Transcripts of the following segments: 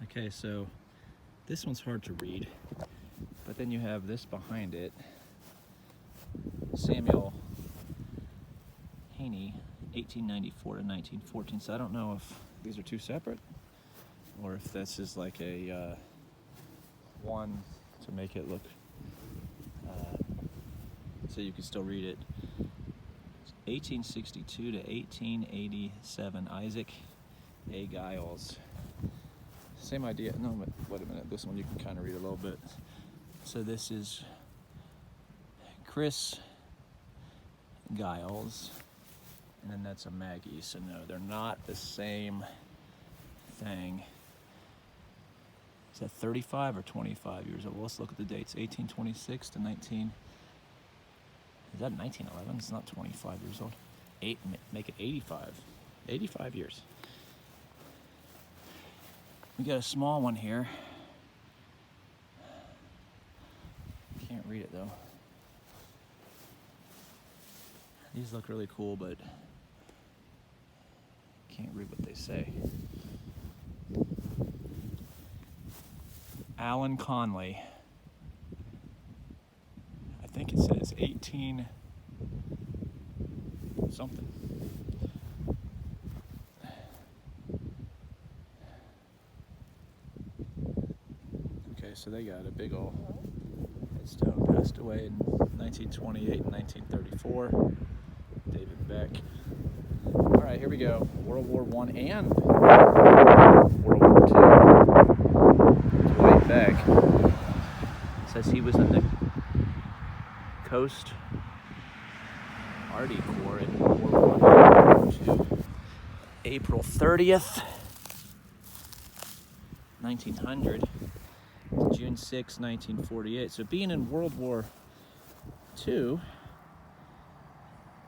Okay, so this one's hard to read, but then you have this behind it. Samuel Haney, 1894 to 1914. So I don't know if these are two separate or if this is like a one to make it look so you can still read it. 1862 to 1887, Isaac A. Giles. Same idea. No, but wait a minute. This one you can kind of read a little bit. So this is Chris Giles, and then that's a Maggie. So no, they're not the same thing. Is that 35 or 25 years old? Well, let's look at the dates. 1826 to 19. Is that 1911? It's not 25 years old. Make it 85. 85 years. We got a small one here. Can't read it though. These look really cool, but can't read what they say. Alan Conley. I think it says 18 something. Okay, so they got a big old headstone. Passed away in 1928 and 1934. David Beck. All right, here we go. World War I and World War II. Dwight Beck says he was in the Coast Army Corps in World War II. April 30th, 1900 to June 6, 1948. So being in World War II,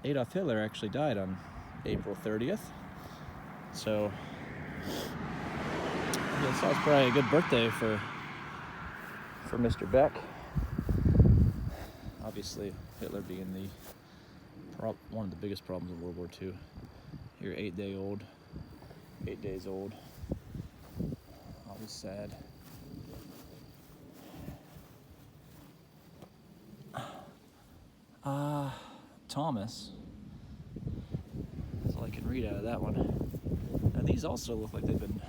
Adolf Hitler actually died on April 30th. So I guess that was probably a good birthday for Mr. Beck. Obviously, Hitler being one of the biggest problems in World War II. Here, 8 days old. Always sad. Thomas. That's all I can read out of that one. Now these also look like they've been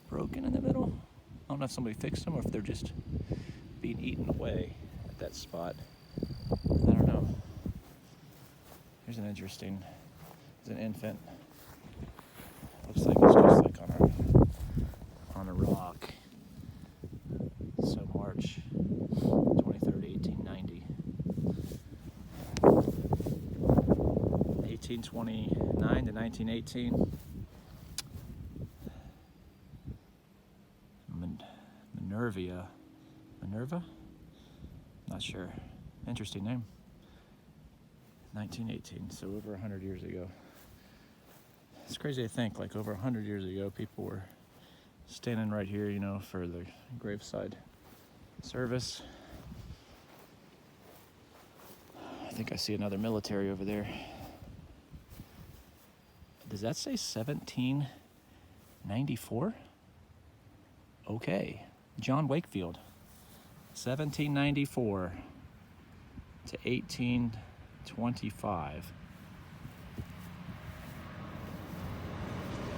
broken in the middle. I don't know if somebody fixed them or if they're just being eaten away at that spot. I don't know. Here's an interesting, it's an infant. Looks like it's just like on a rock. So March 23rd, 1890. 1829 to 1918. Minerva? Not sure. Interesting name. 1918, so over 100 years ago. It's crazy to think, like over 100 years ago, people were standing right here, you know, for the graveside service. I think I see another military over there. Does that say 1794? Okay. John Wakefield. 1794 to 1825.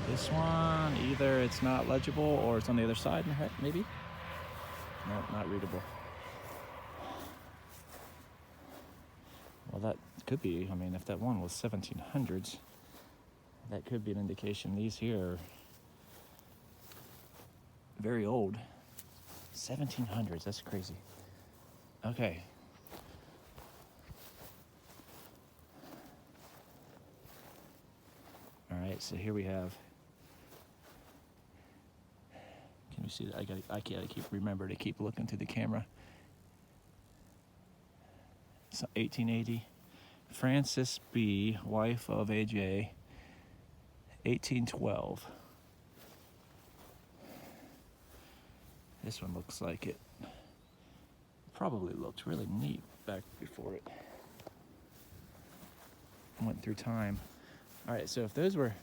This one, either it's not legible or it's on the other side, maybe? No, not readable. Well, that could be, I mean, if that one was 1700s, that could be an indication these here are very old. 1700s, that's crazy. Okay. All right, so here we have, can you see that? I gotta keep remember to keep looking through the camera. So 1880, Frances B., wife of A.J., 1812. This one looks like it probably looked really neat back before it went through time. All right, so if those were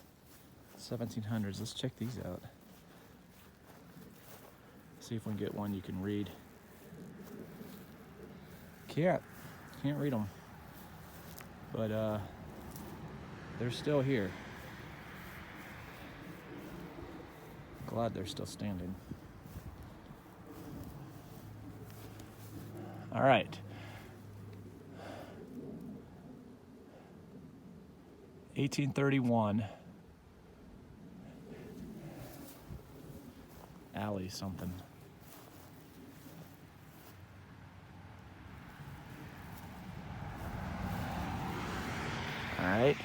1700s, let's check these out. see if we can get one you can read. Can't read them. But they're still here. Glad they're still standing. All right. (1831) alley something. All right.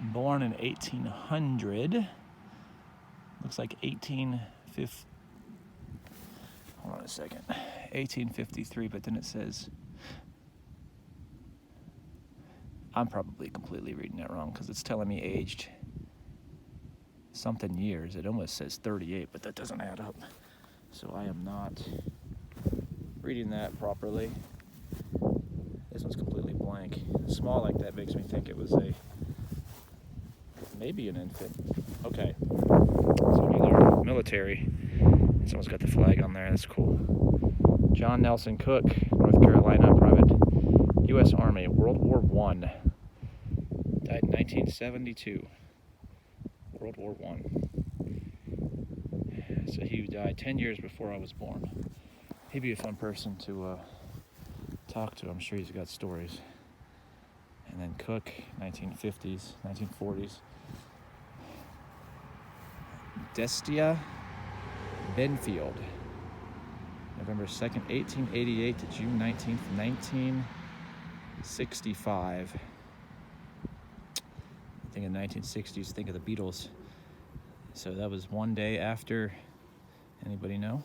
Born in 1800. Looks like 1850. Hold on a second. 1853, but then it says, I'm probably completely reading that wrong because it's telling me aged something years. It almost says 38, but that doesn't add up. So I am not reading that properly. This one's completely blank. Small like that makes me think it was maybe an infant. Okay. So another military. Someone's got the flag on there. That's cool. John Nelson Cook, North Carolina, private U.S. Army, World War I. Died in 1972. World War I. So he died 10 years before I was born. He'd be a fun person to talk to. I'm sure he's got stories. And then Cook, 1950s, 1940s. Destia Benfield, November 2nd, 1888 to June 19th, 1965. I think in the 1960s, think of the Beatles. So that was one day after, anybody know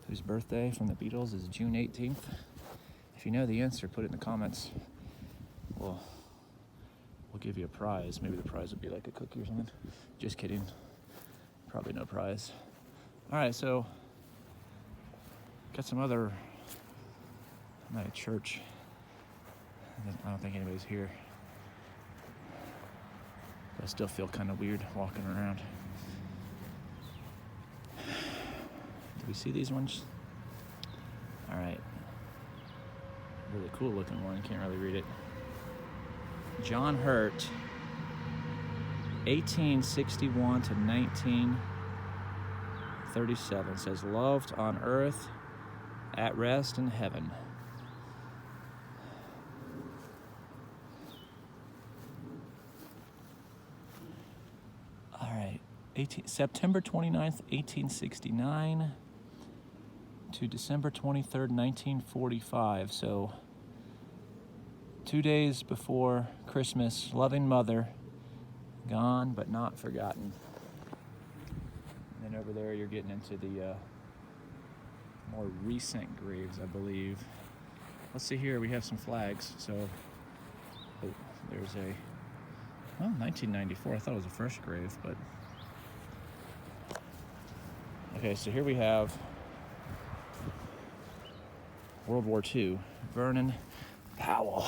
whose birthday from the Beatles is June 18th? If you know the answer, put it in the comments. We'll give you a prize. Maybe the prize would be like a cookie or something. Just kidding. Probably no prize. All right, so got some other. I'm at a church. I don't think anybody's here. But I still feel kind of weird walking around. Do we see these ones? All right. Really cool looking one. Can't really read it. John Hurt, 1861 to 1937, says, loved on earth, at rest in heaven. All right, September 29th, 1869 to December 23rd, 1945. So 2 days before Christmas, loving mother, gone but not forgotten. And then over there you're getting into the more recent graves, I believe. Let's see here, we have some flags. So there's a, 1994, I thought it was a fresh grave, but. Okay, so here we have World War II, Vernon Powell.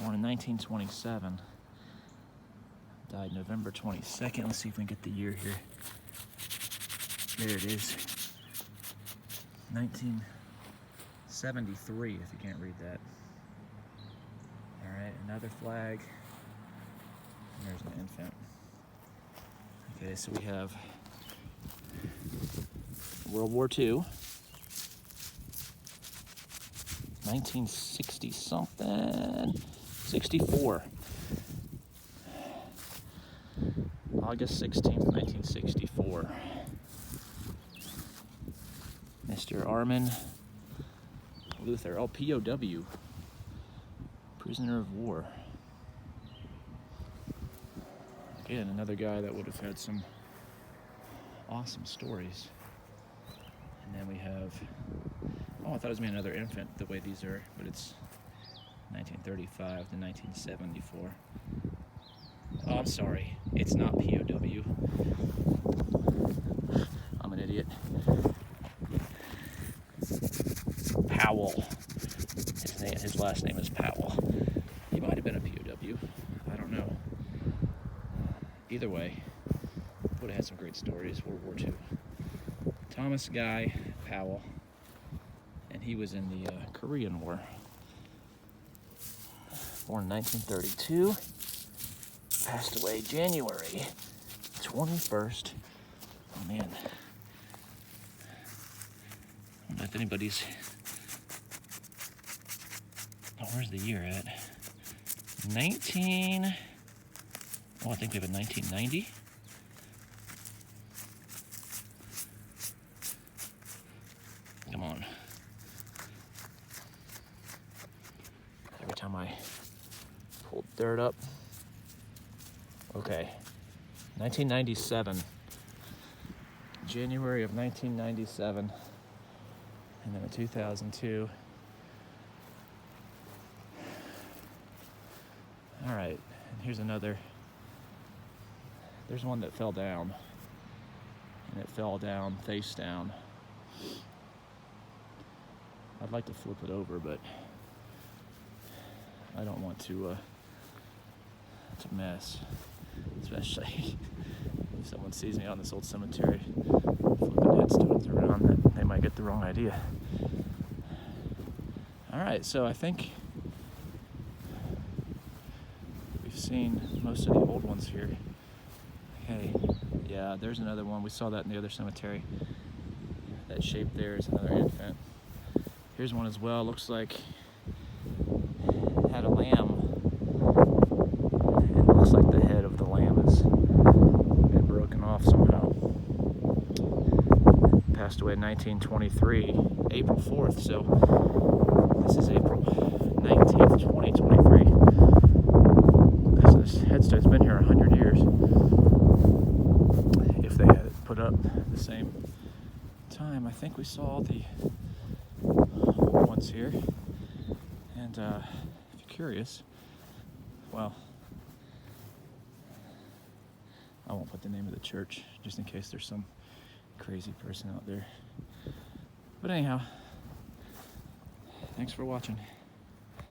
Born in 1927. Died November 22nd. Let's see if we can get the year here. There it is. 1973, if you can't read that. All right, another flag. And there's an infant. Okay, so we have World War II, 1960 something, 64. August 16th, 1964. Mr. Armin Luther, POW, prisoner of war. Again, another guy that would have had some awesome stories. And then we have, I thought it was another infant the way these are, but it's 1935 to 1974. Oh, I'm sorry, it's not POW. I'm an idiot. Powell. His last name is Powell. He might have been a POW. either way, would have had some great stories. World War II. Thomas Guy Powell, and he was in the Korean War. Born in 1932, passed away January 21st. Oh man. I don't know if anybody's... Oh, where's the year at? I think we have a 1990. Come on. Every time I pull dirt up. Okay. 1997. January of 1997. And then in 2002. All right, and here's another. There's one that fell down, and it fell down face down. I'd like to flip it over, but I don't want to mess, especially if someone sees me on this old cemetery flipping headstones around, that they might get the wrong idea. All right, so I think seen most of the old ones here. Okay, yeah, there's another one. We saw that in the other cemetery. That shape there is another infant. Here's one as well. Looks like it had a lamb. It looks like the head of the lamb has been broken off somehow. Passed away in 1923, April 4th. So this is April 19th, 2023. This headstone's been here 100 years. If they had it put up the same time, I think we saw the old ones here. And if you're curious, well, I won't put the name of the church just in case there's some crazy person out there. But anyhow, thanks for watching.